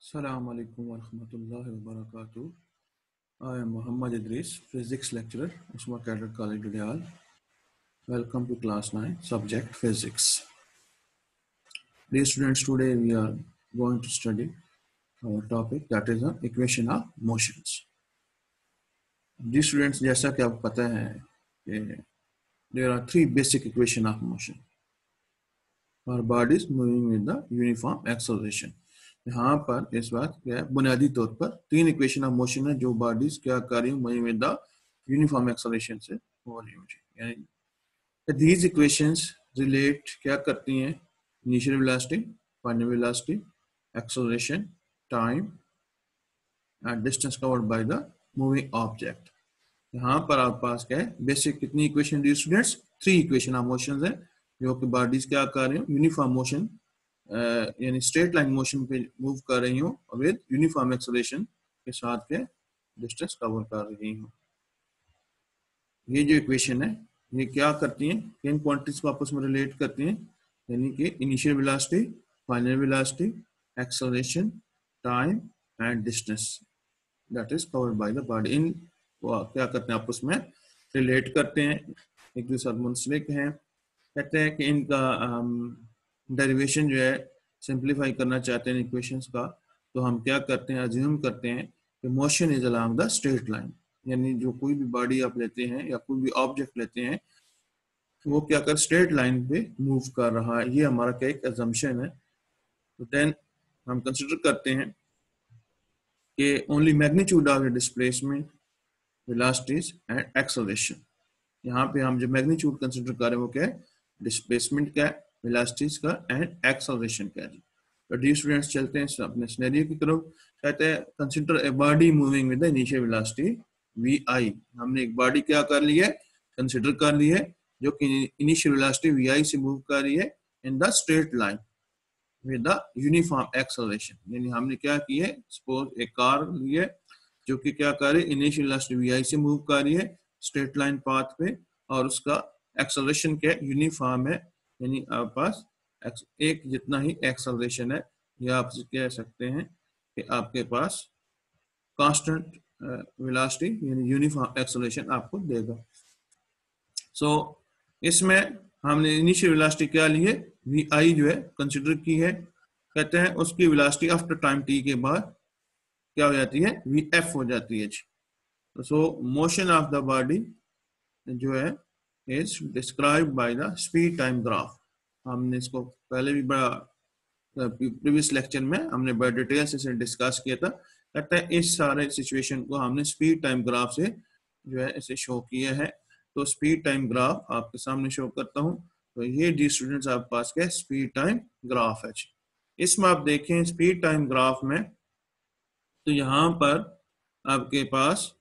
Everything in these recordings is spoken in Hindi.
Assalamu alaikum wa rahmatullahi wa barakatuh. I am Muhammad Idris, physics lecturer, Usma Cadet College, Dudhyal. Welcome to class 9, subject physics. Dear students, today we are going to study our topic, that is the equation of motions. Dear students, जैसा कि आपको पता है कि there are three basic equation of motion. Our body is moving with the uniform acceleration. यहाँ पर इस बात क्या है, बुनियादी तौर पर तीन इक्वेशन ऑफ मोशन है जो बॉडीज क्या कर रही moving with the uniform acceleration से हो रही है। यानी दीज इक्वेशंस रिलेट क्या करती हैं, initial velocity, final velocity, acceleration, time and distance covered by the moving object. यहाँ पर आपके पास क्या है, बेसिक कितनी equation the students, three equation of motion है जो कि बॉडीज क्या कर रही हैं, यूनिफॉर्म मोशन यानी स्ट्रेट लाइन मोशन पे मूव कर रही हूँ विद यूनिफॉर्म एक्सेलरेशन के साथ के डिस्टेंस कवर कर रही हूँ। ये जो इक्वेशन है ये क्या करती हैं, किन क्वांटिटीज को आपस में रिलेट करती हैं, यानी कि initial velocity, final velocity, acceleration, time and distance that is covered by the body. इन क्या करते हैं, आपस में रिलेट करते हैं, एक दूसरे साथ मुंसलिक हैं। कहते हैं कि इनका डेरिवेशन जो है सिंप्लीफाई करना चाहते हैं इक्वेशंस का, तो हम क्या करते हैं, अज्यूम करते हैं कि motion is along the straight line. यानी जो कोई भी बॉडी आप लेते हैं या कोई भी ऑब्जेक्ट लेते हैं वो क्या कर स्ट्रेट लाइन पे मूव कर रहा है, ये हमारा क्या एक अजम्पशन है। तो देन हम कंसिडर करते हैं कि only magnitude of the displacement, velocities and acceleration. यहाँ पे हम जो मैग्नीट्यूड कंसिडर कर रहे हैं वो क्या है, डिस्प्लेसमेंट क्या है, वेलोसिटीज का एंड एक्सेलरेशन क्या है। तो डी स्टूडेंट्स चलते हैं अपने सिनेरियो की तरफ। कहते हैं consider a body moving with the initial velocity V I. हमने एक बॉडी क्या कर ली है, कंसीडर कर ली है जो कि इनिशियल वेलोसिटी वी आई से मूव कर रही है in the straight line with the uniform acceleration. यानी हमने क्या की है, सपोज एक कार ली है जो कि क्या कर रही है, इनिशियल वेलोसिटी वी आई से मूव कर रही है स्ट्रेट लाइन पाथ पे, और उसका एक्सेलरेशन क्या यूनिफॉर्म है, यानी आपके पास एक जितना ही एक्सेलरेशन है, या आप कह सकते हैं कि आपके पास कांस्टेंट वेलोसिटी यानी यूनिफॉर्म एक्सेलरेशन आपको देगा। सो इसमें हमने इनिशियल वेलोसिटी क्या ली है, वी आई जो है कंसिडर की है। कहते हैं उसकी वेलोसिटी आफ्टर टाइम टी के बाद क्या हो जाती है, वी एफ हो जाती है। सो मोशन ऑफ द बॉडी जो है is described by the speed time graph. हमने इसको पहले भी बड़ा प्रीवियस लेक्चर में हमने बड़ा डिटेल से डिस्कस किया था। कहते हैं इस सारे सिचुएशन को हमने स्पीड टाइम ग्राफ से जो है इसे शो किया है। तो स्पीड टाइम ग्राफ आपके सामने शो करता हूँ। तो ये डी स्टूडेंट्स आपके पास क्या स्पीड टाइम ग्राफ है। इसमें आप देखें स्पीड टाइम ग्राफ में, तो यहाँ पर आपके पास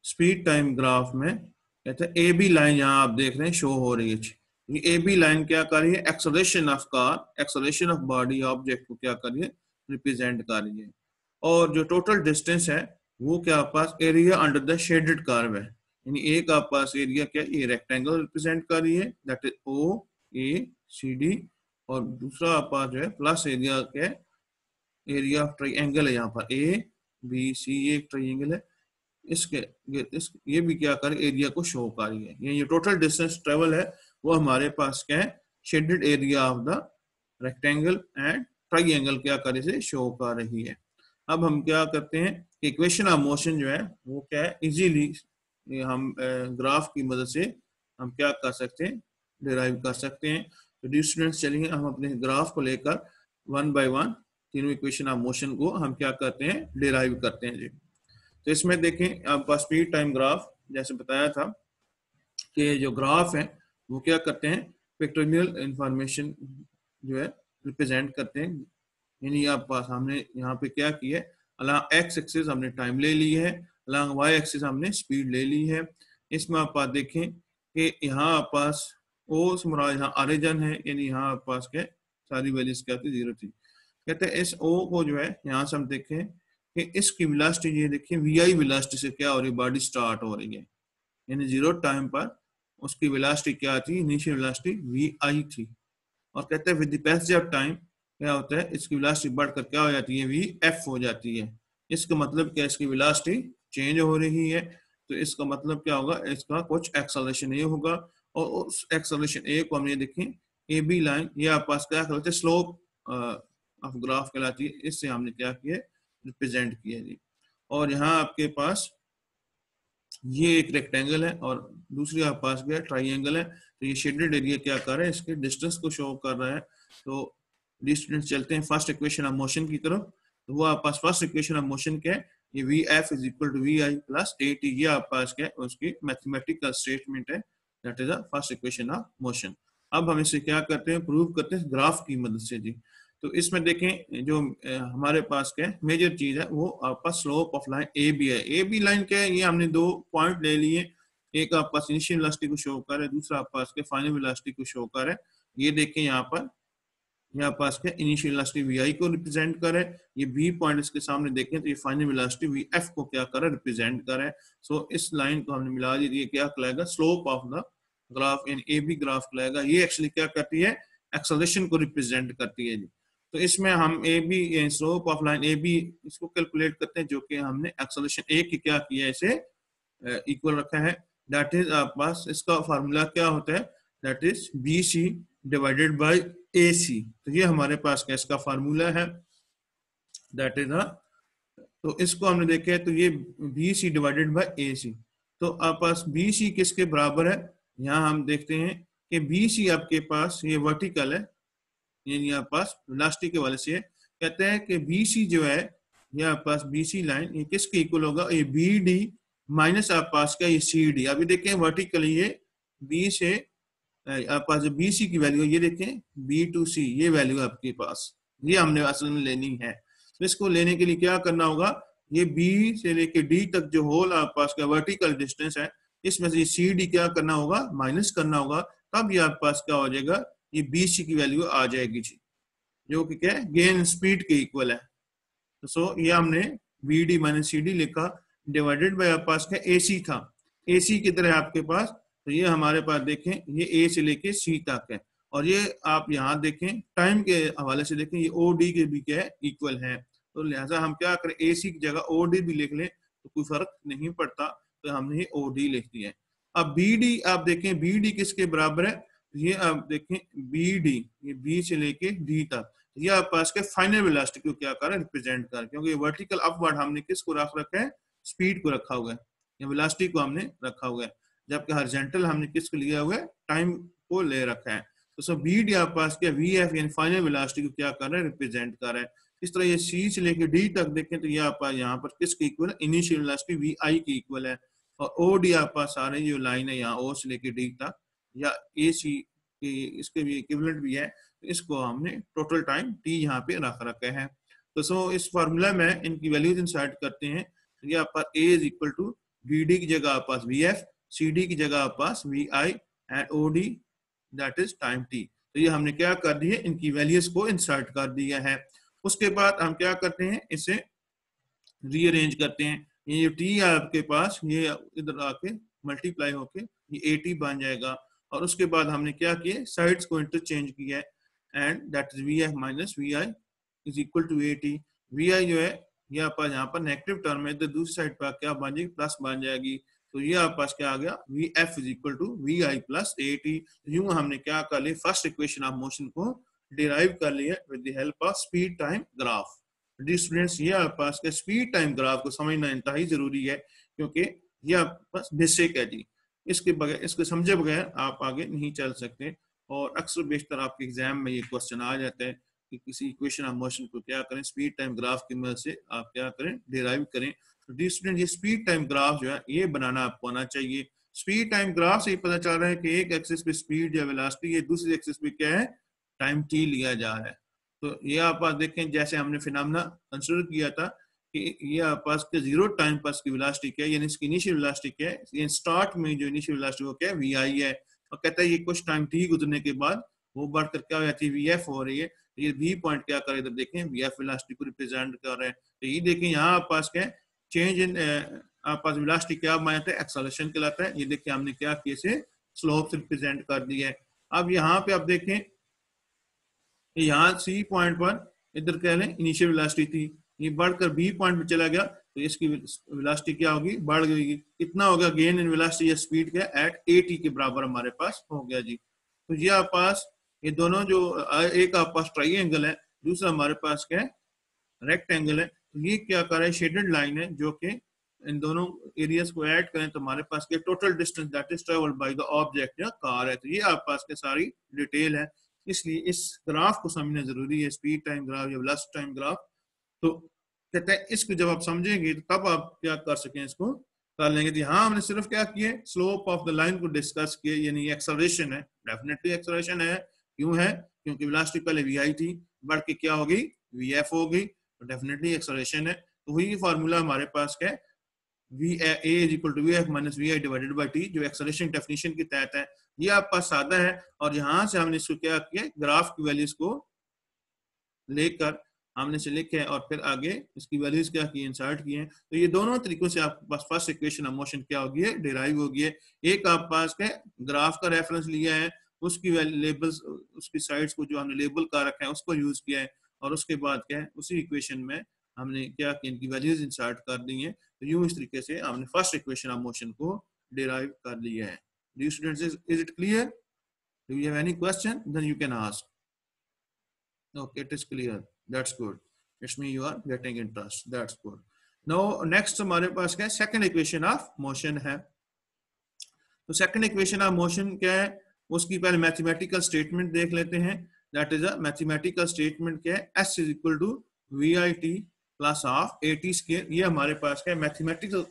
स्पीड टाइम ग्राफ में कहते हैं ए बी लाइन यहाँ आप देख रहे हैं शो हो रही है। ये ए बी लाइन क्या कर रही है, acceleration of car, acceleration of body object को क्या कर रही है, रिप्रेजेंट कर रही है। और जो टोटल डिस्टेंस है वो क्या आपके पास area under the shaded curve है। यानी एक आपके पास एरिया क्या ये रेक्टेंगल रिप्रेजेंट कर रही है, that is O A C D, और दूसरा आपके पास जो है प्लस एरिया क्या एरिया ऑफ ट्राइंगल है, यहाँ पर ए बी सी एक ट्राइंगल है, ये भी क्या कर एरिया को शो कर रही है। ये टोटल डिस्टेंस ट्रेवल है वो हमारे पास क्या है, shaded area of the rectangle and triangle क्या कर से शो कर रही है। अब हम क्या करते हैं, इक्वेशन ऑफ मोशन जो है वो क्या है, इजीली हम ग्राफ की मदद से हम क्या कर सकते हैं, डिराइव कर सकते हैं। तो डी स्टूडेंट्स चलिए हम अपने ग्राफ को लेकर वन बाय वन तीनों इक्वेशन ऑफ मोशन को हम क्या करते हैं, डिराइव करते हैं जी। तो इसमें देखें आपका स्पीड टाइम ग्राफ जैसे बताया था कि जो ग्राफ है वो क्या करते हैं, पिक्टोरियल इंफॉर्मेशन जो है रिप्रेजेंट करते हैं। यानी आप पास हमने यहाँ पे क्या किया है, अलॉन्ग एक्स एक्सिस हमने टाइम ले ली है, अलॉन्ग वाई एक्सिस हमने स्पीड ले ली है। इसमें आप पास देखें कि यहाँ आप पास ओ से मुराद यहाँ ऑरिजिन है, यानी यहाँ आप पास क्या सारी वैल्यूज क्या थी, 0 थी। कहते हैं इस ओ को जो है यहाँ से हम देखें कि इसकी वेलोसिटी ये देखिए वी आई वेलोसिटी से क्या हो रही है, बॉडी स्टार्ट हो रही है। यानी 0 टाइम पर उसकी वेलोसिटी क्या थी, इनिशियल वेलोसिटी वी आई थी। और कहते हैं with the passage of time क्या होता है, इसकी वेलोसिटी बढ़कर क्या हो जाती है, वी एफ हो जाती है। इसका मतलब क्या, इसकी वेलोसिटी चेंज हो रही है, तो इसका मतलब क्या होगा, इसका कुछ एक्सेलरेशन ए होगा, और उस एक्सेलरेशन ए को हमने देखें ए बी लाइन, ये आपके पास क्या कहलाते हैं, स्लोप ऑफ ग्राफ कहलाती है, इससे हमने क्या किया, रिप्रेजेंट किया जी। और यहाँ आपके पास ये एक रेक्टेंगल है और दूसरी आपके पास क्या ट्राइंगल है, तो ये शेडेड एरिया क्या कर रहा है, इसके डिस्टेंस को शो कर रहा है। तो डिस्टेंस चलते हैं फर्स्ट इक्वेशन ऑफ मोशन की तरफ, तो वो आपके पास फर्स्ट इक्वेशन ऑफ मोशन क्या है, ये V F is equal to V I plus A T, ये आपके पास क्या है, उसकी मैथमेटिकल स्टेटमेंट है, that is the first equation of motion. अब हम इसे क्या करते हैं, प्रूव करते हैं ग्राफ की मदद से जी। तो इसमें देखें जो हमारे पास क्या मेजर चीज है, वो आपका slope of line A B है। ए बी लाइन क्या है, ये हमने दो पॉइंट ले लिए, एक आपके पास इनिशियल वेलोसिटी को शो कर है, दूसरा आपके पास क्या फाइनल वेलोसिटी को शो कर है। ये देखें यहाँ पर, यहाँ पास क्या इनिशियल वेलोसिटी वी आई को रिप्रेजेंट करे, ये बी पॉइंट इसके सामने देखें तो ये फाइनल वेलोसिटी वी एफ को क्या करे, रिप्रेजेंट करे। सो इस लाइन को हमने मिला दी, ये क्या कहलाएगा, slope of the graph in A B graph कहलाएगा। ये एक्चुअली क्या करती है, एक्सेलरेशन को रिप्रेजेंट करती है जी। तो इसमें हम A B slope of line A B इसको कैलकुलेट करते हैं, जो कि हमने एक्सेलरेशन ए की क्या किया है, इसे इक्वल रखा है। दैट इज आपके पास इसका फार्मूला क्या होता है, that is B C divided by A C. तो ये हमारे पास क्या इसका फार्मूला है, दैट इज तो इसको हमने देखे तो ये B C divided by A C. तो आपके पास बी सी किसके बराबर है, यहाँ हम देखते हैं कि बी सी आपके पास ये वर्टिकल है, यानी आपके पास वेलोसिटी के वाले से कहते हैं कि बी सी जो है, ये आपके पास बी सी लाइन ये किसके इक्वल होगा, ये बी डी माइनस आपके पास का ये सी डी। अभी देखें वर्टिकल ये बी से आपके पास जो बी सी की वैल्यू ये देखें बी टू सी, ये वैल्यू आपके पास ये हमने असल में लेनी है। तो इसको लेने के लिए क्या करना होगा, ये बी से लेके डी तक जो होल आपके पास का वर्टिकल डिस्टेंस है, इसमें से सी डी क्या करना होगा, माइनस करना होगा, तब ये आपके पास क्या हो जाएगा, ये बी सी की वैल्यू आ जाएगी जी, जो कि क्या है गेन स्पीड के इक्वल है। तो सो ये हमने B D minus C D लिखा, डिवाइडेड बाय आपके पास क्या ए सी था, ए सी की तरह आपके पास, तो ये हमारे पास देखें ये ए से लेके सी तक है, और ये आप यहाँ देखें टाइम के हवाले से देखें ये ओ डी के भी क्या है, इक्वल है। तो लिहाजा हम क्या करें, ए सी की जगह ओ डी भी लिख लें तो कोई फर्क नहीं पड़ता, तो हमने ये ओ डी लिख दिया है। अब बी डी आप देखें, बी डी किसके बराबर है, ये आप देखें बी डी, ये बी से लेके डी तक, ये आप पास के फाइनल वेलोसिटी को क्या कर रिप्रेजेंट कर, क्योंकि वर्टिकल अपवर्ड हमने किसको रख रखा है, स्पीड को रखा हुआ है, या वेलोसिटी को हमने रखा हुआ है, जबकि हॉरिजॉन्टल हमने किसको लिया हुआ है, टाइम को ले रखा है। तो सो बी डी आपके पास क्या वी एफ यानी फाइनल वेलोसिटी को क्या कर रहा है, रिप्रेजेंट कर रहा है। इस तरह ये सी से लेके डी तक देखें तो ये आप यहाँ पर किसके इक्वल है, इनिशियल वेलोसिटी वी आई के इक्वल है। और ओ डी आपके पास आ रही जो लाइन है यहाँ ओ से लेके डी तक, या ए सी इसके भी इक्विवेलेंट भी है, इसको हमने टोटल टाइम टी यहाँ पे रख रखा है। तो सो इस फार्मूला में इनकी वैल्यूज इंसर्ट करते हैं, ये आपका A is equal to B D की जगह आपके पास वी एफ, सी डी की जगह आपके पास V I and O D that is time T. तो ये हमने क्या कर दिया, इनकी वैल्यूज को इंसर्ट कर दिया है। उसके बाद हम क्या करते हैं, इसे रीअरेंज करते हैं। ये टी है आपके पास, ये इधर आके मल्टीप्लाई होके ये ए टी बन जाएगा, और उसके बाद हमने क्या किया, साइड्स को इंटरचेंज किया है, and that is V F minus V I is equal to A T. V I जो है ये आपका यहाँ पर नेगेटिव टर्म है, तो दूसरी साइड पर क्या बन जाएगी, प्लस बन जाएगी। तो ये आपके पास क्या आ गया, V F is equal to V I plus A T. यूं हमने क्या कर लिया, फर्स्ट इक्वेशन ऑफ मोशन को डिराइव कर लिया with the help of speed time graph. Students ये आपके पास के स्पीड टाइम ग्राफ को समझना इंतहाई जरूरी है, क्योंकि ये आपके पास बेसिक है जी, इसके बगैर, इसको समझे बगैर आप आगे नहीं चल सकते। और अक्सर बेशतर आपके एग्जाम में ये क्वेश्चन आ जाता है कि किसी इक्वेशन ऑफ मोशन को क्या करें, स्पीड टाइम ग्राफ की मदद से आप क्या करें, डिराइव करें। तो डी स्टूडेंट ये स्पीड टाइम ग्राफ जो है ये बनाना आपको आना चाहिए। स्पीड टाइम ग्राफ से ये पता चल रहा है कि एक एक्सिस पे स्पीड या वेलोसिटी है, दूसरी एक्सिस पे क्या है, टाइम टी लिया जा रहा है। तो ये आप देखें जैसे हमने फिनोमेना कंसीडर किया था कि ये आप पास के जीरो टाइम पास की वेलोसिटी क्या है, यानी इसकी इनिशियल वेलोसिटी क्या है, ये स्टार्ट में जो इनिशियल वेलोसिटी वो क्या है, वी आई है, और कहता है ये कुछ टाइम टी गुजरने के बाद वो बढ़कर क्या हो जाती है, वी एफ हो रही है। तो ये वी पॉइंट क्या कर रहे हैं, इधर देखें वी एफ वेलोसिटी को रिप्रेजेंट कर रहे हैं। तो ये देखें यहाँ आप पास क्या है, चेंज इन आप पास वेलोसिटी क्या मानते हैं, एक्सेलरेशन कहलाता है। ये देखिए हमने क्या किया, इसे स्लोप से रिप्रेजेंट कर दिया है। अब यहाँ पे आप देखें यहाँ सी पॉइंट पर इधर कह लें इनिशियल वेलोसिटी थी, ये बढ़कर बी पॉइंट पे चला गया तो इसकी वेलोसिटी क्या होगी, बढ़ गई। कितना होगा गेन इन वेलोसिटी या स्पीड क्या एट at के बराबर हमारे पास हो गया जी। तो ये आप पास ये दोनों जो एक आप पास ट्राइंगल है, दूसरा हमारे पास क्या है रेक्टेंगल है। तो ये क्या कर रहा है शेडेड लाइन है जो कि इन दोनों एरियाज को ऐड करें तो हमारे पास क्या total distance that is travelled by the object या कार है। तो ये आप पास के सारी डिटेल है, इसलिए इस ग्राफ को समझना जरूरी है, स्पीड टाइम ग्राफ या वेलोसिटी टाइम ग्राफ। तो कहते हैं इसको जब आप समझेंगे तो तब आप क्या कर सकें, इसको कर लेंगे। तो यहाँ हमने सिर्फ क्या किए स्लोप ऑफ द लाइन को डिस्कस किए, यानी एक्सेलरेशन है, डेफिनेटली एक्सेलरेशन है। क्यों है, क्योंकि वेलोसिटी पहले वी आई थी, बढ़ के क्या होगी वी एफ हो गई, तो डेफिनेटली एक्सेलरेशन है। तो वही फार्मूला हमारे पास क्या है V A is equal to V F minus V I divided by T, जो एक्सेलरेशन डेफिनेशन के तहत है। ये आपका सादा है और यहाँ से हमने इसको क्या किया ग्राफ की वैल्यूज को लेकर हमने से लिखे और फिर आगे इसकी वैल्यूज क्या की इंसर्ट किए हैं। तो ये दोनों तरीकों से आपके पास फर्स्ट इक्वेशन ऑफ मोशन क्या होगी है डिराइव होगी है। एक आप पास के ग्राफ का रेफरेंस लिया है, उसकी लेबल्स उसकी साइड्स को जो हमने लेबल कर रखा है उसको यूज किया है, और उसके बाद क्या है उसी इक्वेशन में हमने क्या कि इनकी वैल्यूज इंसर्ट कर दी है। तो यूं इस तरीके से हमने फर्स्ट इक्वेशन ऑफ मोशन को डिराइव कर लिया है। Do you students, is it clear? Do you have any question? Then you can ask. Okay, it is clear. That's good. It's me you are getting interest. That's good. Now next हमारे पास क्या है second equation of motion है। तो second equation of motion क्या है, उसकी पहले mathematical statement देख लेते हैं। That is a mathematical statement क्या है S is equal to VIT plus of AT square। ये हमारे पास क्या है mathematical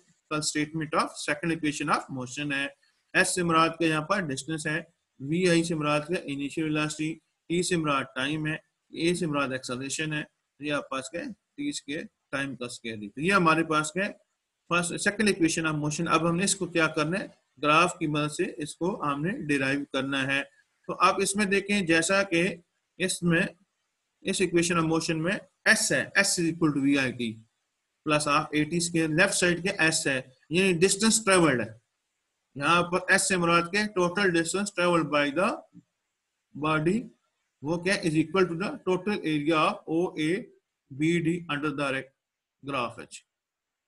statement of second equation of motion है। S से मुराद का यहाँ पर डिस्टेंस है, VI से मुराद का इनिशियल वेलोसिटी, T से मुराद टाइम है, A से मुराद एक्सेलरेशन है। ये आप पास क्या है T स्क्वायर टाइम का स्क्वायर। तो ये हमारे पास क्या है first second equation of motion. अब हमने इसको क्या करना है ग्राफ की मदद से इसको हमने डिराइव करना है। तो आप इसमें देखें जैसा कि इसमें इस इक्वेशन ऑफ मोशन में S है, S is equal to VIT plus of AT square, left side के S है यानी डिस्टेंस ट्रेवल्ड है। यहाँ पर S से मुराद के total distance travelled by the body, वो क्या is equal to the total area of OABD under the graph H।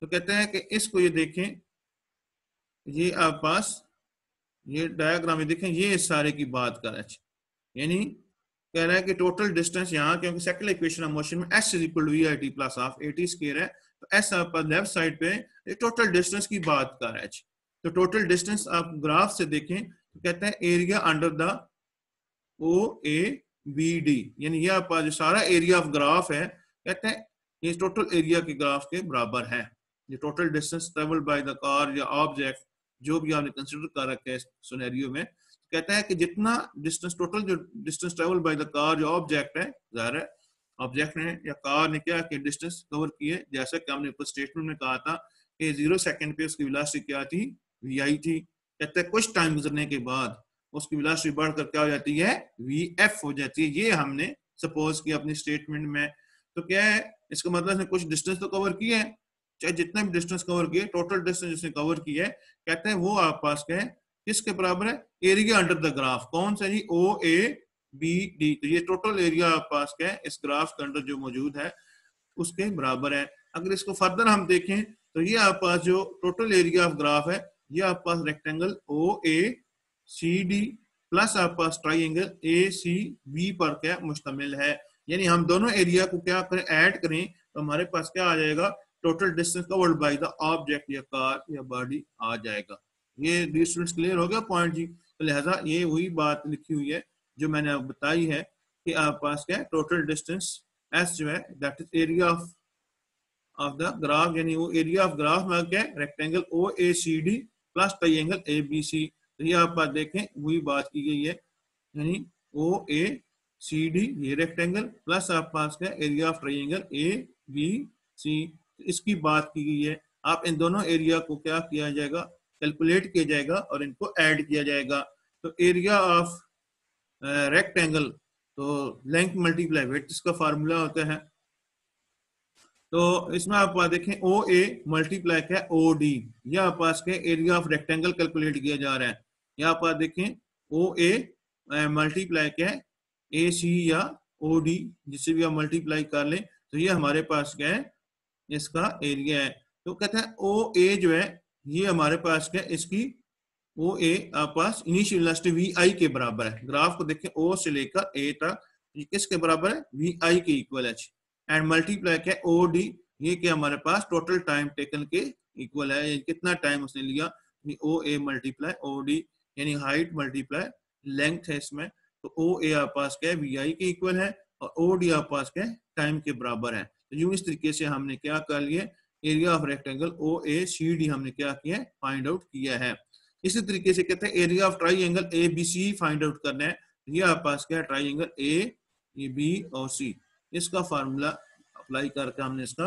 तो कहते हैं कि इसको ये देखें, ये आप पास ये डायग्राम में देखें, ये इस सारे की बात कर H, यानी कह रहा है कि टोटल डिस्टेंस यहाँ क्योंकि सेकंड इक्वेशन ऑफ मोशन में S is equal to VIT plus of AT square है, तो S आप पास लेफ्ट साइड पे ये टोटल डिस्टेंस की बात कर H। तो टोटल डिस्टेंस आप ग्राफ से देखें तो कहते हैं एरिया अंडर द OABD, यानी ये आप जो सारा एरिया ऑफ ग्राफ है कहते हैं ये टोटल एरिया के ग्राफ के बराबर है। ये total distance travel by the car या ऑब्जेक्ट जो भी आपने कंसीडर कर रखा है सिनेरियो में, कहता है कि जितना डिस्टेंस टोटल जो distance travel by the car जो ऑब्जेक्ट है, जाहिर है ऑब्जेक्ट ने या कार ने क्या कि डिस्टेंस कवर किए, जैसा कि हमने ऊपर स्टेटमेंट में कहा था कि 0 सेकंड पे उसकी वेलोसिटी क्या थी VI थी। कहते हैं कुछ टाइम गुजरने के बाद उसकी वेलोसिटी बढ़कर क्या हो जाती है VF हो जाती है। ये हमने सपोज किया अपनी स्टेटमेंट में। तो क्या है इसका मतलब है कुछ डिस्टेंस तो कवर किया है, चाहे जितने भी डिस्टेंस कवर किए टोटल डिस्टेंस जिसने कवर किया है कहते हैं वो आप पास क्या है किसके बराबर है एरिया अंडर द ग्राफ। कौन सा जी OABD। तो ये टोटल एरिया आप पास क्या है इस ग्राफ के अंदर जो मौजूद है उसके बराबर है। अगर इसको फर्दर हम देखें तो ये आप पास जो टोटल एरिया ऑफ ग्राफ है ये आप पास रेक्टेंगल OACD प्लस आप पास ट्राइंगल ACB पर क्या मुश्तमिल है। यानी हम दोनों एरिया को क्या करें ऐड करें तो हमारे पास क्या आ जाएगा total distance covered by the object या कार या बॉडी आ जाएगा। ये डिस्टेंस क्लियर हो गया पॉइंट जी। तो लिहाजा ये वही बात लिखी हुई है जो मैंने अब बताई है कि आप पास क्या है टोटल डिस्टेंस S जो है that is area of the graph, यानी वो एरिया ऑफ ग्राफ में क्या है rectangle OACD plus triangle ABC। तो ये आप बात देखें वही बात की गई है, यानी OACD ये रेक्टेंगल प्लस आप पास का एरिया ऑफ ट्राइंगल ABC, इसकी बात की गई है। आप इन दोनों एरिया को क्या किया जाएगा कैलकुलेट किया जाएगा और इनको ऐड किया जाएगा। तो एरिया ऑफ रेक्टेंगल तो लेंथ मल्टीप्लाई विड्थ इसका फार्मूला होता है। तो इसमें आप देखें OA मल्टीप्लाई क्या है OD, यह आप पास के एरिया ऑफ रेक्टेंगल कैलकुलेट किया जा रहा है। यहाँ पर देखें OA मल्टीप्लाई क्या है AC या ओ डी, जिससे भी आप मल्टीप्लाई कर लें तो ये हमारे पास क्या है, इसका एरिया है। तो कहते हैं ओ ए जो है ये हमारे पास क्या है, इसकी ओ ए पास इनिशियल वेलोसिटी वी आई के बराबर है। ग्राफ को देखें ओ से लेकर ए तक ये किसके बराबर है, वी आई के इक्वल है। एंड मल्टीप्लाई क्या है ओ डी, ये क्या हमारे पास टोटल टाइम टेकन के इक्वल है, कितना टाइम उसने लिया। ओ ए मल्टीप्लाई ओ डी यानी हाइट मल्टीप्लाई लेंथ है इसमें, तो ओ ए आपके पास क्या है वी आई के इक्वल है और ओ डी आपके पास क्या है टाइम के बराबर है। तो यूं इस तरीके से हमने क्या कर लिया, area of rectangle O A C D हमने क्या किया, फाइंड आउट किया है। इसी तरीके से कहते हैं area of triangle A B C find out करना है। ये आपके पास क्या है ट्राइंगल ए बी और सी, इसका फार्मूला अप्लाई करके हमने इसका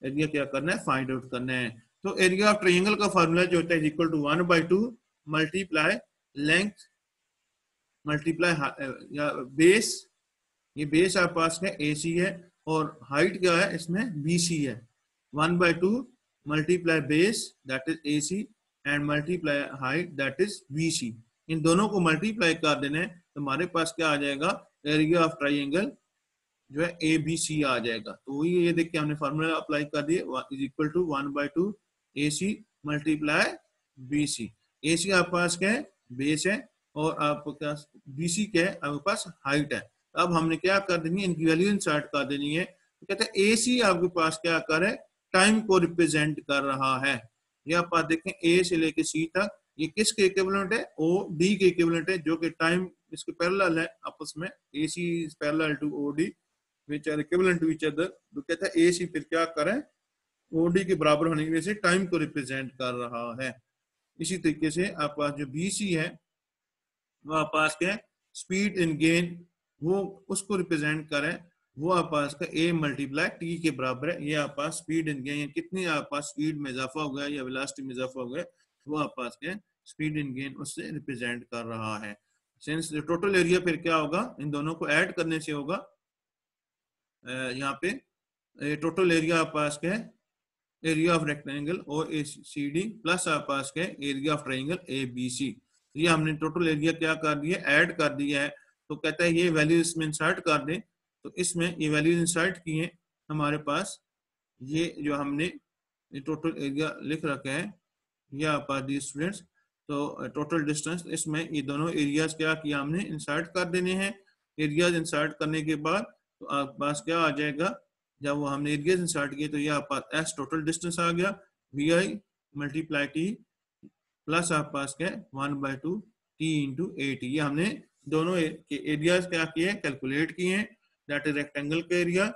एरिया क्या करना है, फाइंड आउट करना है। तो एरिया ऑफ ट्राइंगल का फार्मूला जो होता है equal to 1/2 multiply length multiply या बेस, ये बेस आपके पास में ए सी है और हाइट क्या है इसमें बी सी है। 1/2 multiply base that is A C and multiply height that is B C, इन दोनों को मल्टीप्लाई कर देने तो हमारे पास क्या आ जाएगा, एरिया ऑफ ट्राइंगल जो है ए बी सी आ जाएगा। तो वही ये देख के हमने फार्मूला अप्लाई कर दिए, is equal to 1/2 A C multiply B C. A C आपके पास क्या है बेस है और आपके पास बी सी क्या है आपके पास हाइट है। अब हमने क्या कर देनी है, इनकी वैल्यू इंसर्ट कर देनी है। तो कहते हैं ए सी आपके पास क्या कर है, टाइम को रिप्रेजेंट कर रहा है। ये आप देखें ए से लेके सी तक ये किसके इक्विवेलेंट है, ओ डी के इक्विवेलेंट है, जो कि टाइम इसके पैरेलल है आपस में। A C is parallel to O D which are equivalent to each other। तो कहता है ए सी फिर क्या करें, ओ डी के बराबर होने की वजह से टाइम को रिप्रेजेंट कर रहा है। इसी तरीके से आपके पास जो बी सी है वो आपके पास क्या स्पीड इन गेन, वो उसको रिप्रेजेंट करें, वो आपके पास का ए मल्टीप्लाई टी के बराबर है। ये आपके पास स्पीड इन गेन कितनी आपके पास स्पीड में इजाफा हो गया या वेलोसिटी में इजाफा हो गया, वो आपके पास क्या स्पीड इन गेन उससे रिप्रेजेंट कर रहा है। सिंस टोटल एरिया फिर क्या होगा, इन दोनों को ऐड करने से होगा, यहाँ पे टोटल एरिया आपके पास क्या है, एरिया ऑफ रेक्टेंगल और ए सी डी प्लस आपके पास क्या है area of triangle A B C. ये हमने टोटल एरिया क्या कर दिया, ऐड कर दिया है। तो कहता है ये वैल्यू इसमें इंसर्ट कर दें, तो इसमें ये वैल्यूज इंसर्ट की है हमारे पास। ये जो हमने टोटल एरिया लिख रखा है ये आपके पास दी स्टूडेंट्स, तो टोटल डिस्टेंस इसमें ये दोनों एरियाज क्या किया हमने इंसर्ट कर देने हैं। एरियाज इंसर्ट करने के बाद तो आपके पास क्या आ जाएगा, जब वो हमने एरियाज इंसर्ट किए तो ये आपके पास एस टोटल डिस्टेंस आ गया, V I multiply T plus आपके पास क्या 1/2 टी इंटू ए टी। ये हमने दोनों के एरियाज क्या किए कैलकुलेट किए हैं, दैट इज रेक्टेंगल का एरिया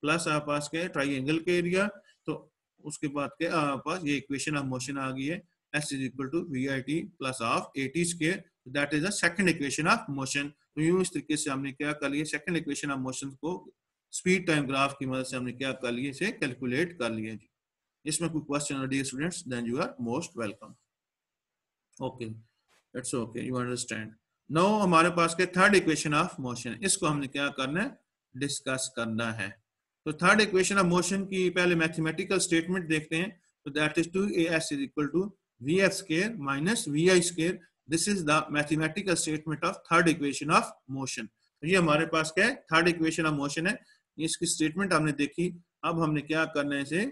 प्लस आपके पास क्या ट्राइंगल का एरिया। तो उसके बाद क्या आपके पास ये इक्वेशन ऑफ मोशन आ गई है, S is equal to VIT plus of AT square, that is the second equation of motion। तो यूं इस तरीके से हमने क्या कर लिया, सेकंड इक्वेशन ऑफ मोशन को स्पीड टाइम ग्राफ की मदद से हमने क्या कर लिया, इसे कैलकुलेट कर लिया जी। इसमें कोई question dear students, then you are most welcome. Okay it's okay, you understand. Now हमारे पास के थर्ड इक्वेशन ऑफ मोशन, इसको हमने क्या करना है, डिस्कस करना है। तो थर्ड इक्वेशन ऑफ मोशन की पहले मैथमेटिकल स्टेटमेंट देखते हैं। तो that is 2AS is equal to VF square minus VI square। This is the mathematical statement of third equation of motion। तो ये हमारे पास क्या है, थर्ड इक्वेशन ऑफ मोशन है। इसकी स्टेटमेंट हमने देखी, अब हमने क्या करना है, इसे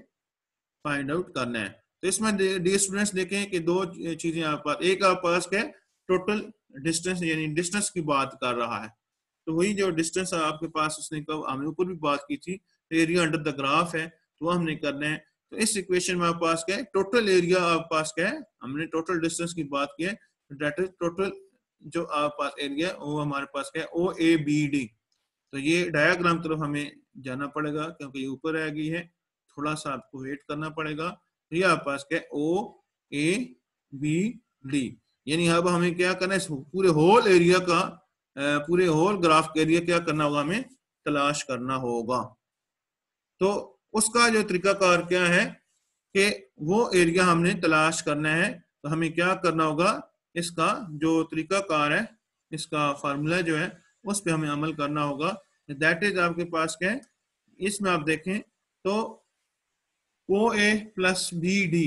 फाइंड आउट करना है। तो इसमें डियर स्टूडेंट्स देखें कि दो चीजें आपके पास, एक आपके पास क्या है टोटल डिस्टेंस यानी डिस्टेंस की बात कर रहा है। तो वही जो डिस्टेंस आपके पास उसने कब हमने ऊपर भी बात की थी, एरिया अंडर द ग्राफ है, तो हमने करना है। तो इस इक्वेशन में आपके पास क्या है टोटल एरिया आपके पास क्या है, हमने टोटल डिस्टेंस की बात की है, दैट इज टोटल जो आपके पास एरिया वो हमारे पास क्या है ओ ए बी डी। तो ये डायग्राम तरफ हमें जाना पड़ेगा क्योंकि ये ऊपर आ गई है, थोड़ा सा आपको वेट करना पड़ेगा। तो ये आपके पास क्या है ओ ए बी डी, यानी अब हमें क्या करना है, पूरे होल एरिया का पूरे होल ग्राफ का एरिया क्या करना होगा, हमें तलाश करना होगा। तो उसका जो तरीकाकार क्या है कि वो एरिया हमने तलाश करना है, तो हमें क्या करना होगा, इसका जो तरीकाकार है, इसका फार्मूला जो है उस पे हमें अमल करना होगा। दैट इज आपके पास क्या है, इसमें आप देखें तो ओ ए प्लस बी डी,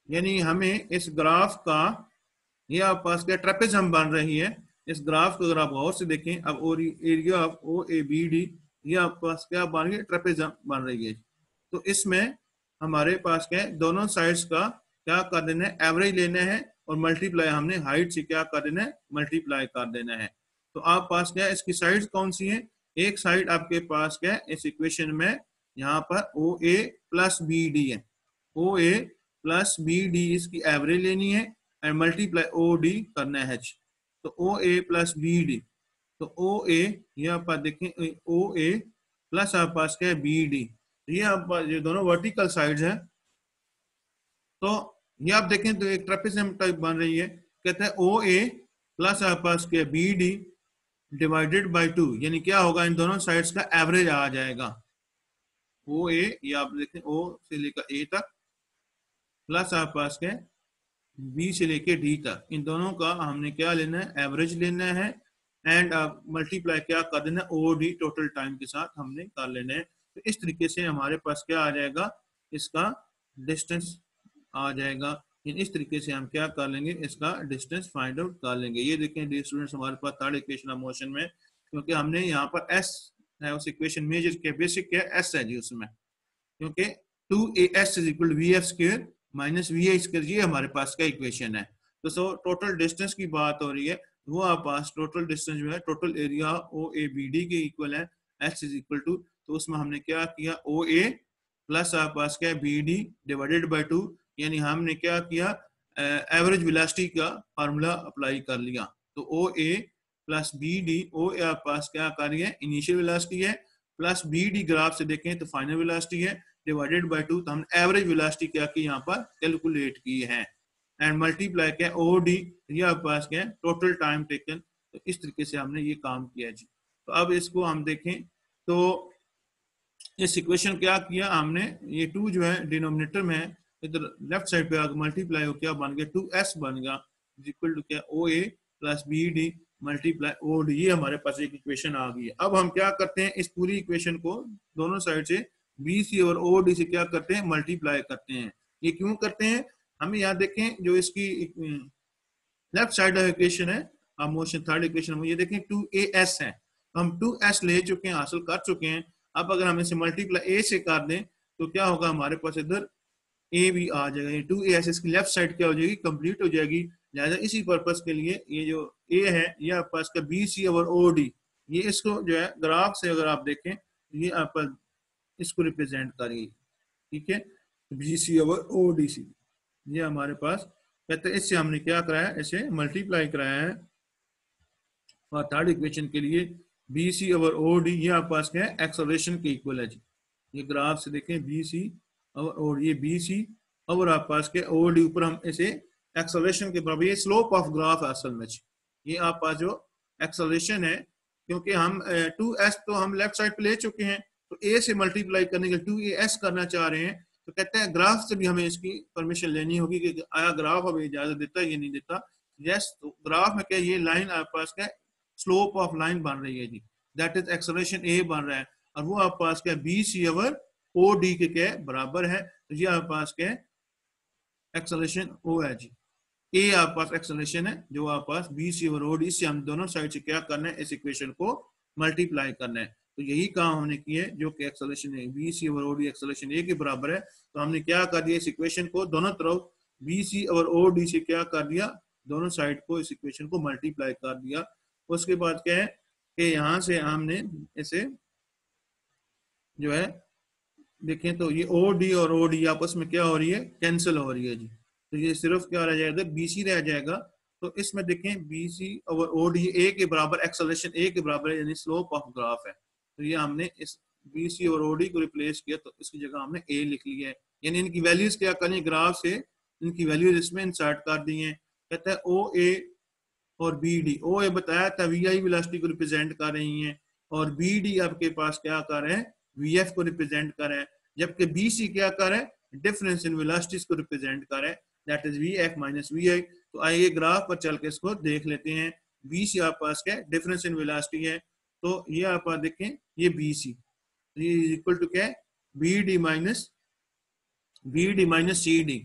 यानी हमें इस ग्राफ का ये आपके पास क्या ट्रेपेजम बन रही है, इस ग्राफ को अगर आप गौर से देखें, अब area of O A B D ये आपके पास क्या बन गई, ट्रेपेजम बन रही है। तो इसमें हमारे पास क्या है, दोनों साइड्स का क्या कर देना है, एवरेज लेना है और मल्टीप्लाई हमने हाइट से क्या कर देना है, मल्टीप्लाई कर देना है। तो आप पास क्या है, इसकी साइड्स कौन सी है, एक साइड आपके पास क्या है इस इक्वेशन में यहाँ पर ओ ए प्लस बी डी है, ओ ए प्लस बी डी इसकी एवरेज लेनी है एंड मल्टीप्लाई ओ डी करना है। तो ओ ए प्लस बी डी, तो ओ ए ये आप देखें ओ ए प्लस आप पास क्या है बी डी, ये आप ये दोनों वर्टिकल साइड्स हैं। तो ये आप देखें तो एक ट्रेपेजियम टाइप बन रही है। कहते हैं ओ ए प्लस आप पास क्या बी डी डिवाइडेड बाय 2, यानी क्या होगा, इन दोनों साइड्स का एवरेज आ जाएगा। ओ ए ये आप देखें ओ से लेकर ए तक प्लस आप पास क्या बी से लेके डी तक, इन दोनों का हमने क्या लेना है, एवरेज लेना है एंड मल्टीप्लाई क्या कर देना है, ओ डी टोटल टाइम के साथ हमने कर लेना है। तो इस तरीके से हमारे पास क्या आ जाएगा, इसका डिस्टेंस आ जाएगा। इस तरीके से हम क्या कर लेंगे, इसका डिस्टेंस फाइंड आउट कर लेंगे। ये देखें डियर स्टूडेंट्स, हमारे पास थर्ड इक्वेशन ऑफ मोशन में, क्योंकि हमने यहाँ पर एस है उस इक्वेशन मेजर के बेसिक क्या एस है जी उसमें, क्योंकि 2as is equal V F square minus V I square, ये हमारे पास का इक्वेशन है। तो सो टोटल डिस्टेंस की बात हो रही है, वो आप पास टोटल डिस्टेंस जो है total area O A B D के इक्वल है, एस इज इक्वल टू, तो उसमें हमने क्या किया ओ ए प्लस आप पास क्या बी डी डिवाइडेड बाई 2, यानी हमने क्या किया एवरेज वेलोसिटी का फार्मूला अप्लाई कर लिया। तो ओ ए प्लस बी डी, ओ ए आप पास क्या कर रही है इनिशियल वेलोसिटी है, प्लस बी डी ग्राफ से देखें तो फाइनल वेलोसिटी है, डिवाइडेड बाय 2, तो हमने एवरेज वेलोसिटी क्या की यहाँ पर कैलकुलेट की है एंड मल्टीप्लाई क्या ओ डी, ये आपके पास क्या है टोटल टाइम टेकन। तो इस तरीके से हमने ये काम किया जी। तो अब इसको हम देखें तो इस इक्वेशन क्या किया हमने, ये 2 जो है डिनोमिनेटर में है, इधर लेफ्ट साइड पे आकर मल्टीप्लाई हो क्या बन गया 2s बन गया इक्वल टू क्या O A plus B D multiply O D, ये हमारे पास एक इक्वेशन आ गई है। अब हम क्या करते हैं, इस पूरी इक्वेशन को दोनों साइड से बी सी और ओ डी से क्या करते हैं, मल्टीप्लाई करते हैं। ये क्यों करते हैं, हमें यहाँ देखें जो इसकी लेफ्ट साइड ऑफ इक्वेशन है, अब मोशन थर्ड इक्वेशन में ये देखें 2as है, हम 2s ले चुके हैं, हासिल कर चुके हैं। अब अगर हम इसे मल्टीप्लाई a से कर दें तो क्या होगा, हमारे पास इधर a भी आ जाएगा, 2as इसकी लेफ्ट साइड क्या हो जाएगी, कंप्लीट हो जाएगी। लिहाजा इसी पर्पस के लिए ये जो a है ये आपके पास का बी सी और ओ डी, ये इसको जो है ग्राफ से अगर आप देखें ये आपका इसको रिप्रेजेंट करेगी, ठीक है, बी सी और ओ डी सी, ये हमारे पास कहते हैं। इससे हमने क्या कराया, इसे मल्टीप्लाई कराया है और थर्ड इक्वेशन के लिए B C over O D, ये आपके पास क्या है एक्सेलरेशन के इक्वल है जी। ये ग्राफ से देखें बी सी और ये बी सी और आपके पास के ओ डी, ऊपर हम इसे एक्सेलरेशन के बराबर, ये स्लोप ऑफ ग्राफ है असल में, ये आपके पास जो एक्सेलरेशन है, क्योंकि हम 2s तो हम लेफ्ट साइड पे ले चुके हैं, तो a से मल्टीप्लाई करने के 2as करना चाह रहे हैं, तो कहते हैं ग्राफ से भी हमें इसकी परमिशन लेनी होगी कि आया ग्राफ हमें इजाजत देता है ये नहीं देता। यस, तो ग्राफ में क्या ये लाइन आपके पास क्या स्लोप ऑफ लाइन बन रही है जी, दैट इज एक्सेलरेशन a बन रहा है, और वो आपके पास क्या B C over O D के क्या बराबर है। तो ये आपके पास क्या एक्सेलरेशन o है जी, ए आपके पास एक्सेलरेशन है जो आपके पास B C over O D, इससे हम दोनों साइड से क्या करना है, इस इक्वेशन को मल्टीप्लाई करना है। तो यही काम हमने किया है, जो कि एक्सेलरेशन है B C over O D acceleration A के बराबर है। तो हमने क्या कर दिया, इस इक्वेशन को दोनों तरफ B C over O D से क्या कर दिया, दोनों साइड को इस इक्वेशन को मल्टीप्लाई कर दिया। उसके बाद क्या है कि यहाँ से हमने इसे जो है देखें तो ये ओ डी और ओ डी आपस में क्या हो रही है, कैंसिल हो रही है जी। तो ये सिर्फ क्या रह जाएगा, बी सी रह जाएगा। तो इसमें देखें बी सी और ओ डी ए के बराबर, एक्सेलरेशन ए के बराबर है, यानी स्लोप ऑफ ग्राफ है। तो ये हमने इस बी सी और ओ डी को रिप्लेस किया, तो इसकी जगह हमने ए लिख लिया है, यानी इनकी वैल्यूज क्या करें, ग्राफ से इनकी वैल्यूज इसमें इंसर्ट कर दी है। कहता है ओ ए और बी डी, ओ ए बताया था वी आई वेलोसिटी को रिप्रेजेंट कर रही है, और बी डी आपके पास क्या कर रहे हैं, वी एफ को रिप्रेजेंट कर रहे हैं, जबकि बी सी क्या कर रहे हैं, डिफरेंस इन वेलोसिटीज को रिप्रेजेंट कर रहे हैं, that is V F minus V I. तो आइए ग्राफ पर चल के इसको देख लेते हैं। बी सी आपके पास क्या डिफरेंस इन वेलोसिटी है, तो ये आप देखें ये बी सी, ये इक्वल टू क्या है, B D minus C D.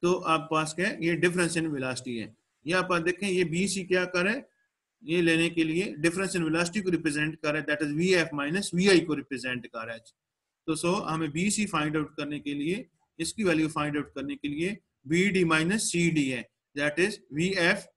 तो आप पास क्या है, ये डिफरेंस इन वेलोसिटी है। ये आप देखें ये बी सी क्या करे, ये लेने के लिए डिफरेंस इन वेलोसिटी को रिप्रेजेंट कर रहा है, that is V F minus V I को रिप्रेजेंट कर रहा है। तो सो हमें बी सी फाइंड आउट करने के लिए, इसकी वैल्यू फाइंड आउट करने के लिए B D minus C D है, दैट इज वी एफ,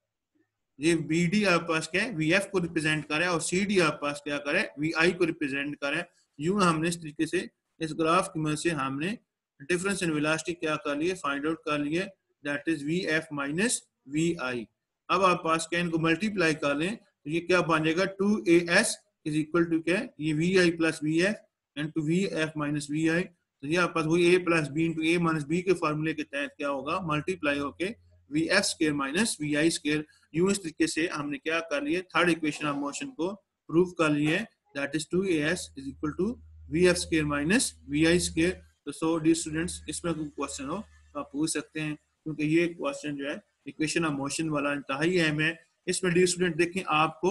ये बी डी आपके पास क्या है, वी एफ को रिप्रेजेंट करे और सी डी आपके पास क्या करे, वी आई को रिप्रेजेंट करे। यूं हमने इस तरीके से इस ग्राफ की मदद से हमने डिफरेंस इन वेलोसिटी क्या कर लिए, फाइंड आउट कर लिए, that is V F minus V I. अब आप पास क्या, इनको मल्टीप्लाई कर लें तो ये क्या बन जाएगा, 2as इज इक्वल टू क्या, ये V I plus V F and two V F minus V I. तो ये आपके पास वही a plus B into A minus B के फॉर्मूले के तहत क्या होगा, मल्टीप्लाई होके V F square minus V I square. यूं इस तरीके से हमने क्या कर लिए, थर्ड इक्वेशन ऑफ मोशन को प्रूव कर लिए, that is 2as is equal to V F square minus V I square. तो सो डी स्टूडेंट्स, इसमें कोई क्वेश्चन हो तो आप पूछ सकते हैं, क्योंकि ये क्वेश्चन जो है इक्वेशन ऑफ मोशन वाला इंतहाई अहम है। इसमें डी स्टूडेंट देखें, आपको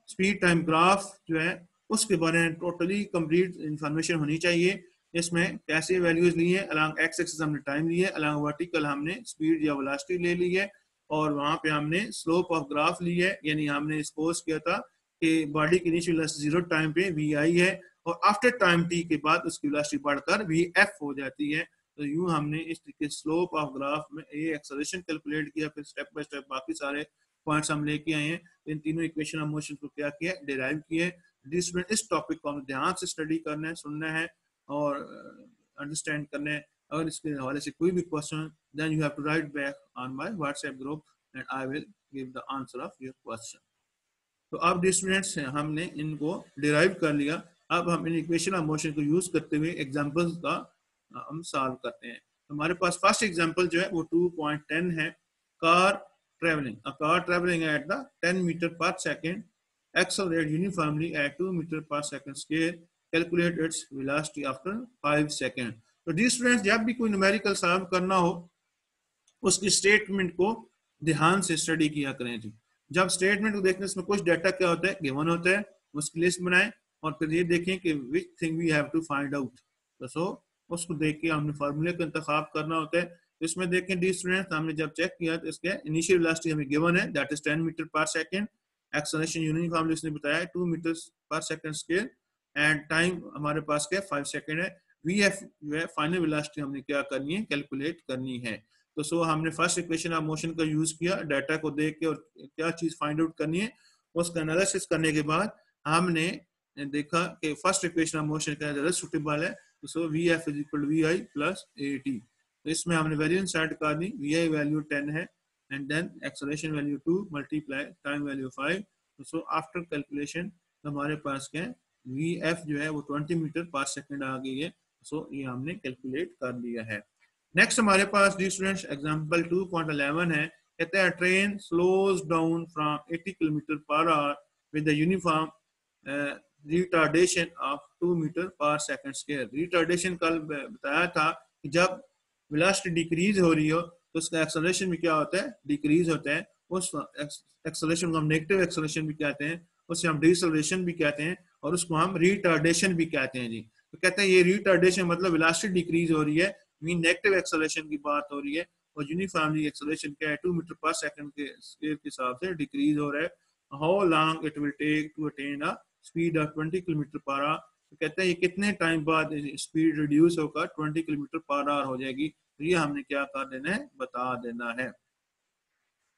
स्पीड टाइम ग्राफ जो है उसके बारे में टोटली कंप्लीट इंफॉर्मेशन होनी चाहिए। इसमें कैसे वैल्यूज ली है, अलॉन्ग एक्स एक्सिस हमने टाइम ली है, अलॉन्ग वर्टिकल हमने स्पीड या वेलोसिटी ले ली है, और वहां पे हमने स्लोप ऑफ ग्राफ ली है, यानी हमने सपोज किया था कि बॉडी की इनिशियल वेलोसिटी 0 टाइम पे वी आई है और आफ्टर टाइम टी के बाद उसकी वेलोसिटी बढ़कर वी एफ हो जाती है। तो यूं हमने इस तरीके स्लोप ऑफ ग्राफ में ये एक्सेलरेशन कैलकुलेट किया, फिर स्टेप बाय स्टेप बाकी सारे पॉइंट्स हम लेके आए हैं। इन तीनों इक्वेशन ऑफ मोशन को क्या किया, डिराइव किया। इस टॉपिक को हमें ध्यान से स्टडी करना है, सुनना है और अंडरस्टैंड करना है। अगर इसके हवाले से कोई भी question, then you have to write back on my WhatsApp group and I will give the answer of your question. तो अब डी स्टूडेंट्स हमने इनको डिराइव कर लिया, अब हम इन इक्वेशन ऑफ मोशन को यूज करते हुए एग्जांपल्स का हम सॉल्व करते हैं। हमारे पास फर्स्ट एग्जांपल जो है वो 2.10 है, car traveling. A car traveling at the 10 meter per second accelerate uniformly at 2 meter per second scale. Calculate its velocity after 5 seconds. तो डी स्टूडेंट्स, जब भी कोई न्यूमेरिकल सॉल्व करना हो उसकी स्टेटमेंट को ध्यान से स्टडी किया करें जी। जब स्टेटमेंट को देखने इसमें कुछ डाटा क्या होता है, गिवन होता है, उसकी लिस्ट बनाएं और फिर ये देखें कि which thing we have to find out. तो सो उसको देख के हमने फार्मूले का इंतखाब करना होता है। इसमें देखें डी स्टूडेंट्स, हमने जब चेक किया तो इसके इनिशियल वेलोसिटी हमें गिवन है, दैट इज 10 मीटर पर सेकंड। एक्सेलरेशन यूनिफॉर्मली इसने बताया है 2 मीटर पर सेकंड स्केल एंड टाइम हमारे पास क्या 5 सेकंड है। वीएफ जो है फाइनल वेलोसिटी हमने क्या करनी है, कैलकुलेट करनी है। तो सो हमने फर्स्ट इक्वेशन ऑफ मोशन का यूज किया, डाटा को देख के और क्या चीज फाइंड आउट करनी है उसका एनालिसिस करने के बाद हमने देखा कि फर्स्ट इक्वेशन ऑफ मोशन क्या ज्यादा सुटेबल है। तो so V F is equal to V I plus A T. तो इसमें हमने वेरिएंस ऐड कर दी, वी आई वैल्यू 10 है and then acceleration value 2 multiply time value 5। तो सो आफ्टर कैलकुलेशन हमारे पास क्या है, वी एफ जो है वो 20 मीटर पर सेकंड आ गई है। सो ये हमने कैलकुलेट कर लिया है। नेक्स्ट हमारे पास डी स्टूडेंट्स एग्जांपल 2.11 है, कहते हैं train slows down from 80 kilometre per hour with the uniform retardation of 2 metre पर सेकंड स्क्वायर। रिटार्डेशन कल बताया था कि जब वेलोसिटी डिक्रीज हो रही हो तो उसका एक्सेलरेशन भी क्या होता है, डिक्रीज होता है। उस एक्सेलरेशन को हम नेगेटिव एक्सेलरेशन भी कहते हैं, उससे हम डिसेलरेशन भी कहते हैं और उसको हम रिटार्डेशन भी कहते हैं जी। तो कहते हैं ये रिटार्डेशन मतलब वेलोसिटी डिक्रीज हो रही है, मीन नेगेटिव एक्सेलरेशन की बात हो रही है, और यूनिफॉर्मली एक्सेलरेशन क्या है 2 मीटर पर सेकंड के स्केल के हिसाब से डिक्रीज हो रहा है। How long it will take to attain a speed of 20 kilometre per hour. तो कहते हैं ये कितने टाइम बाद स्पीड रिड्यूस होकर 20 किलोमीटर पर आवर हो जाएगी। तो ये हमने क्या कर देना है, बता देना है।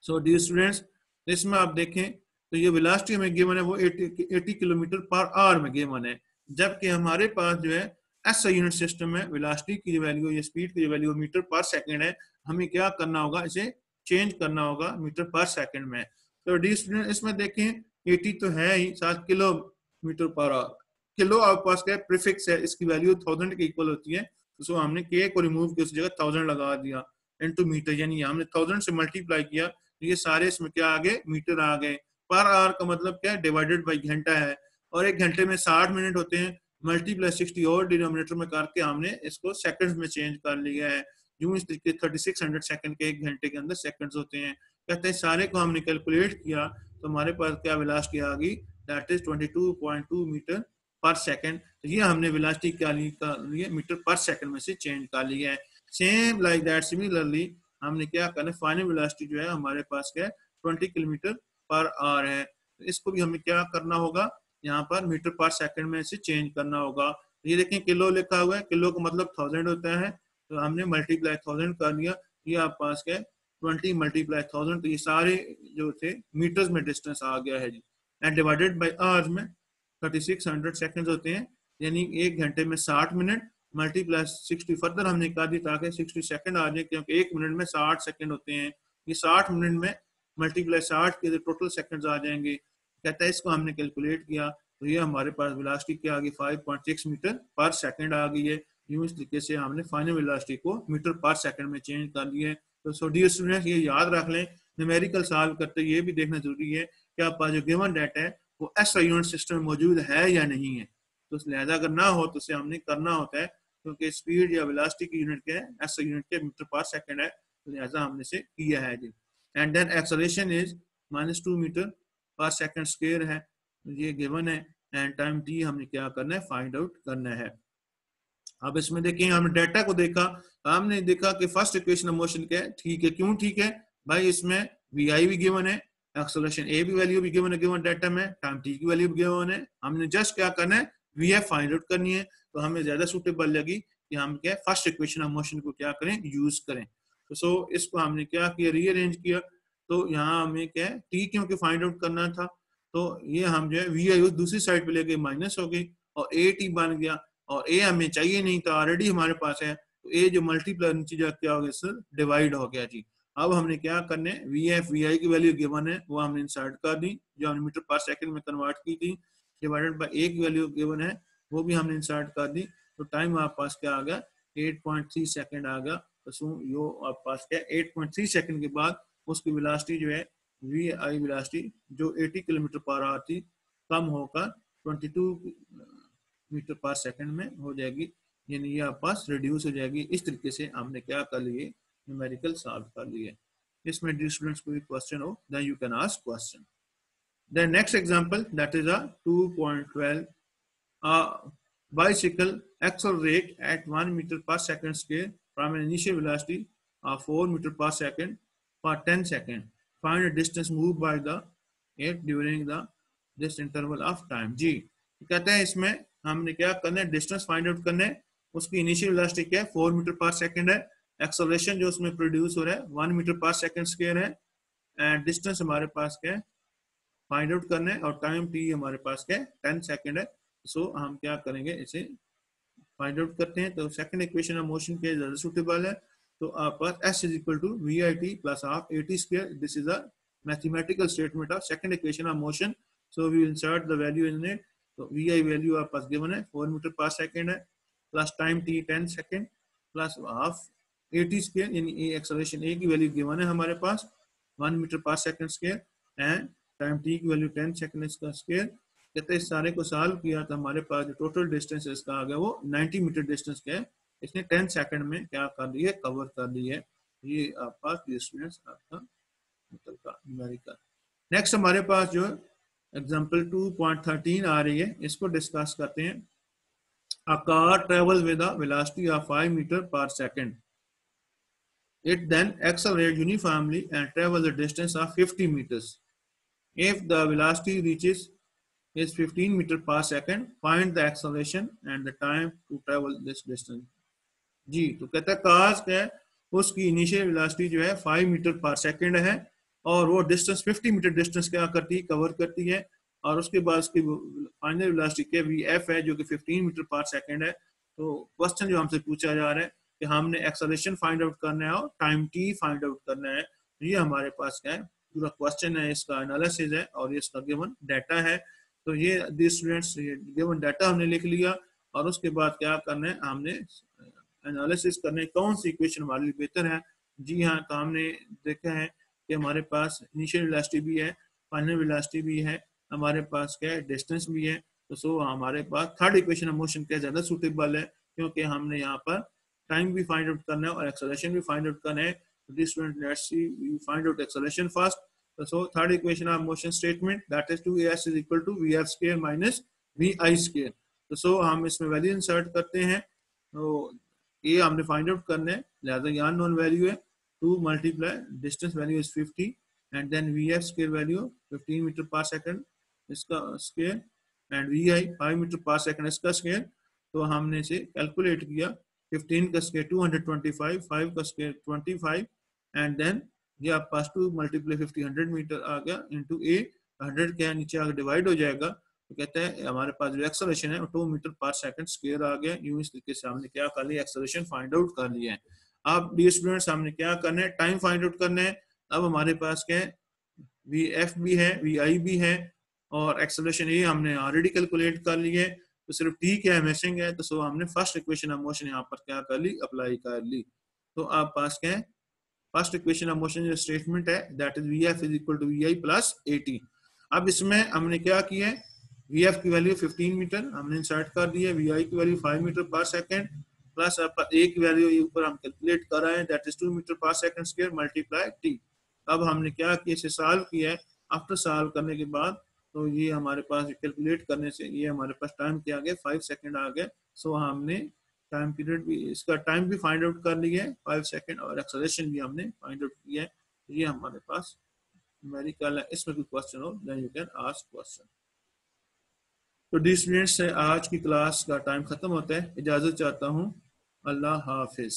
सो डी स्टूडेंट्स, इसमें आप देखें तो ये वेलोसिटी हमें गिवन है वो 80 किलोमीटर पर आवर में गिवन है, जबकि हमारे पास जो है ऐसा यूनिट सिस्टम है, वेलोसिटी की जो वैल्यू या स्पीड की जो वैल्यू मीटर पर सेकंड है, हमें क्या करना होगा, इसे चेंज करना होगा मीटर पर सेकंड में। तो डी स्टूडेंट इसमें देखें 80 तो है ही, साथ किलोमीटर पर आवर, किलो आपके पास क्या प्रीफिक्स है, इसकी वैल्यू 1000 के इक्वल होती है। तो हमने के को रिमूव किया, उस जगह 1000 लगा दिया इनटू मीटर, यानी हमने 1000 से मल्टीप्लाई किया तो ये सारे इसमें क्या आ गए, मीटर आ गए। पर आवर का मतलब क्या है, डिवाइडेड बाई घंटा है, और एक घंटे में 60 मिनट होते हैं, मल्टीप्लाई 60 और डिनोमिनेटर में करके हमने इसको सेकंड्स में चेंज कर लिया है। यूं इस तरीके 3600 सेकंड के एक घंटे के अंदर सेकंड्स होते हैं। कहते हैं सारे को हमने कैलकुलेट किया तो हमारे पास क्या वेलोसिटी आ गई, दैट इज 22.2 मीटर पर सेकंड। तो ये हमने वेलोसिटी क्या लिए मीटर पर सेकंड में से चेंज कर लिया है। सेम लाइक दैट सिमिलरली हमने क्या करना है, फाइनल वेलोसिटी जो है हमारे पास क्या है 20 किलोमीटर पर आवर है। इसको भी हमें क्या करना होगा, यहाँ पर मीटर पर सेकंड में इसे चेंज करना होगा। ये देखें किलो लिखा हुआ है, किलो का मतलब 1000 होता है, तो हमने मल्टीप्लाई 1000 कर दिया, ये आप पास के 20 मल्टीप्लाई 1000, तो ये सारे जो थे मीटर्स में डिस्टेंस आ गया है जी। एंड डिवाइडेड बाई आवर्स में 3600 सेकंड्स होते हैं, यानी 1 घंटे में 60 मिनट मल्टीप्लाई 60 फर्दर हमने कर दी ताकि 60 सेकंड आ जाए, क्योंकि 1 मिनट में 60 सेकंड होते हैं। ये 60 मिनट में मल्टीप्लाई 60 के टोटल सेकंड्स आ जाएंगे। कहता है इसको हमने कैलकुलेट किया तो ये हमारे पास वेलोसिटी क्या आ गई, 5.6 मीटर पर सेकंड आ गई है। यूं इस तरीके से हमने फाइनल वेलोसिटी को मीटर पर सेकंड में चेंज कर दिया है। तो सो डियर स्टूडेंट्स, ये याद रख लें, न्यूमेरिकल सॉल्व करते ये भी देखना जरूरी है कि आपका जो गिवन डाटा है वो ऐसा यूनिट सिस्टम में मौजूद है या नहीं है। तो लिहाजा अगर ना हो तो उसे हमने करना होता है, क्योंकि स्पीड या वेलोसिटी की यूनिट क्या है, ऐसा यूनिट के मीटर पर सेकंड है, तो लिहाजा हमने से किया है जी। And then acceleration is -2 metre पर सेकंड स्क्वायर है, ये गिवन है। एंड टाइम टी हमने क्या करना है, फाइंड आउट करना है। अब इसमें देखिए हमने डाटा को देखा, हमने देखा कि फर्स्ट इक्वेशन ऑफ मोशन क्या है, ठीक है। क्यों ठीक है भाई, इसमें वी आई भी गिवन है, एक्सेलरेशन ए भी वैल्यू भी गिवन है, गिवन डाटा में टाइम टी की वैल्यू भी गिवन है। हमने जस्ट क्या करना है, वी एफ फाइंड आउट करनी है। तो हमें ज्यादा सूटेबल लगी कि हम क्या फर्स्ट इक्वेशन ऑफ मोशन को क्या करें, यूज करें। तो सो इसको हमने क्या किया, रीअरेंज किया। तो यहाँ हमें क्या है, टी क्योंकि फाइंड आउट करना था, तो ये हम जो है वी आई दूसरी साइड पे लेके माइनस हो गई और ए टी बन गया, और ए हमें चाहिए नहीं था, ऑलरेडी हमारे पास है। तो ए जो मल्टीप्लाई नीचे जाके क्या हो गया सर, डिवाइड हो गया जी। अब हमने क्या करने, वी एफ वी आई की वैल्यू गिवन है वो हमने इंसर्ट कर दी, जो हमने मीटर पर सेकंड में कन्वर्ट की थी, डिवाइडेड बाय ए की वैल्यू गिवन है वो भी हमने इंसर्ट कर दी। तो टाइम आप पास क्या आ गया, 8.3 सेकंड आ गया। तो यो आप पास क्या 8.3 सेकंड के बाद उसकी वेलोसिटी जो है वी आई वेलोसिटी जो 80 किलोमीटर पर आवर थी कम होकर 22 मीटर पर सेकंड में हो जाएगी, यानी ये आप पास रिड्यूस हो जाएगी। इस तरीके से हमने क्या कर लिए, न्यूमेरिकल सॉल्व कर लिए। इसमें डियर स्टूडेंट्स कोई क्वेश्चन हो then you can ask question. Then next example that is a 2.12 bicycle accelerate at 1 meter per second scale from an initial velocity of 4 meter per second for 10 seconds. Find the distance moved by the it during this interval of time. जी कहते हैं इसमें हमने क्या करना है, डिस्टेंस फाइंड आउट करना है। उसकी इनिशियल वेलोसिटी क्या है, 4 मीटर पर सेकंड है। एक्सेलरेशन जो उसमें प्रोड्यूस हो रहा है 1 मीटर पर सेकंड स्क्वायर है। एंड डिस्टेंस हमारे पास क्या है, फाइंड आउट करना है, और टाइम टी हमारे पास क्या है, 10 सेकंड है। सो हम क्या करेंगे, इसे फाइंड आउट करते हैं। तो सेकंड इक्वेशन ऑफ मोशन के ज्यादा सूटेबल है। तो आप s is equal to V I T plus half A T square, this is a mathematical statement of second equation of motion. So we insert the value in it. तो वी आई वैल्यू आप पास गिवन है 4 मीटर पर सेकंड है, plus time T 10 second, plus half A T square, यानी एक्सेलरेशन ए की वैल्यू गिवन है हमारे पास 1 मीटर पर second square, and time T की वैल्यू 10 सेकंड इसका स्क्वायर। कहते हैं इस सारे को सॉल्व किया तो हमारे पास जो टोटल डिस्टेंस है इसका आ गया वो 90 मीटर डिस्टेंस का है। इसने 10 सेकंड में क्या कर दी है, कवर कर दी है। ये आपका स्टूडेंट्स आपका निकल का न्यूमेरिकल। नेक्स्ट हमारे पास जो एग्जांपल 2.13 आ रही है, इसको डिस्कस करते हैं। A car travels with a velocity of 5 metre पर second. It then accelerates uniformly and travels a distance of 50 meters. If the velocity reaches is 15 meter per second, find the acceleration and the time to travel this distance. जी, तो कहता है कार्स क्या है, उसकी इनिशियल वेलोसिटी जो है 5 मीटर पर सेकंड है, और वो डिस्टेंस 50 मीटर डिस्टेंस क्या करती है, कवर करती है। और उसके बाद उसकी फाइनल वेलोसिटी क्या वी एफ है जो कि 15 मीटर पर सेकंड है। तो क्वेश्चन जो हमसे पूछा जा रहा है कि हमने एक्सेलरेशन फाइंड आउट करना है और टाइम टी फाइंड आउट करना है। ये हमारे पास क्या है, पूरा क्वेश्चन है, इसका एनालिसिस है और ये इसका गिवन डाटा है। तो ये स्टूडेंट्स गिवन डाटा हमने लिख लिया, और उसके बाद क्या करना है, हमने एनालिसिस करने कौन सी इक्वेशन हमारे लिए बेहतर है। जी हाँ, तो हमने देखा है कि हमारे पास इनिशियल वेलोसिटी भी है, फाइनल वेलोसिटी भी है, हमारे पास क्या है, डिस्टेंस भी है। तो सो हमारे पास थर्ड इक्वेशन ऑफ मोशन क्या ज्यादा सूटेबल है, क्योंकि हमने यहाँ पर टाइम भी फाइंड आउट करना है और एक्सेलरेशन भी फाइंड आउट करना है। तो student let's see we find out acceleration first. So third equation of motion statement that is 2as is equal to vf square minus vi square। तो सो हम इसमें वैल्यू इंसर्ट करते हैं। तो ये हमने फाइंड आउट करना है, लिहाजा यहाँ नॉन वैल्यू है। 2 multiply distance value is 50 and then vf square value 15 metre पर सेकंड इसका square and V I 5 metre पर सेकंड इसका स्केयर। तो हमने इसे कैलकुलेट किया, 15 का स्केयर 225, 5 का स्केयर 25 एंड देन ये आपके पास 2 मल्टीप्लाई 50 100 मीटर आ गया इंटू ए, 100 के नीचे आगे डिवाइड हो जाएगा। तो कहते हैं हमारे पास जो एक्सेलरेशन है वो 2 मीटर पर सेकंड स्क्वायर आ गया। यूं इस तरीके से हमने क्या कर लिया, एक्सेलरेशन फाइंड आउट कर लिया है। अब डियर स्टूडेंट्स हमने क्या करना है, टाइम फाइंड आउट करना है। अब हमारे पास क्या है, वी एफ भी है, वी आई भी है और एक्सेलरेशन ये हमने ऑलरेडी कैलकुलेट कर ली है। तो सिर्फ टी क्या है, मिसिंग है। तो सो हमने फर्स्ट इक्वेशन ऑफ मोशन यहाँ पर क्या कर ली, अप्लाई कर ली। तो आप पास क्या है, फर्स्ट इक्वेशन ऑफ मोशन जो स्टेटमेंट है that is V F is equal to V I plus A T. अब इसमें हमने क्या किया है, वी एफ की वैल्यू 15 मीटर हमने इंसर्ट कर दी है, वी आई की वैल्यू 5 मीटर पर सेकंड प्लस ए की वैल्यू ऊपर हम कैलकुलेट कर रहे हैं दैट इज 2 मीटर पर सेकंड स्क्वायर मल्टीप्लाई टी। अब हमने क्या किया, इसे सॉल्व किया है। आफ्टर सॉल्व करने के बाद तो ये हमारे पास कैलकुलेट करने से ये हमारे पास टाइम क्या आ गया, 5 सेकंड आ गया। सो हमने टाइम पीरियड भी, इसका टाइम भी फाइंड आउट कर लिया है 5 सेकंड और एक्सेलरेशन भी हमने फाइंड आउट किया है। ये हमारे पास न्यूमेरिकल है। इसमें कोई क्वेश्चन हो then you can ask question. तो डी स्टूडेंट्स से आज की क्लास का टाइम खत्म होता है, इजाजत चाहता हूँ, अल्लाह हाफिज।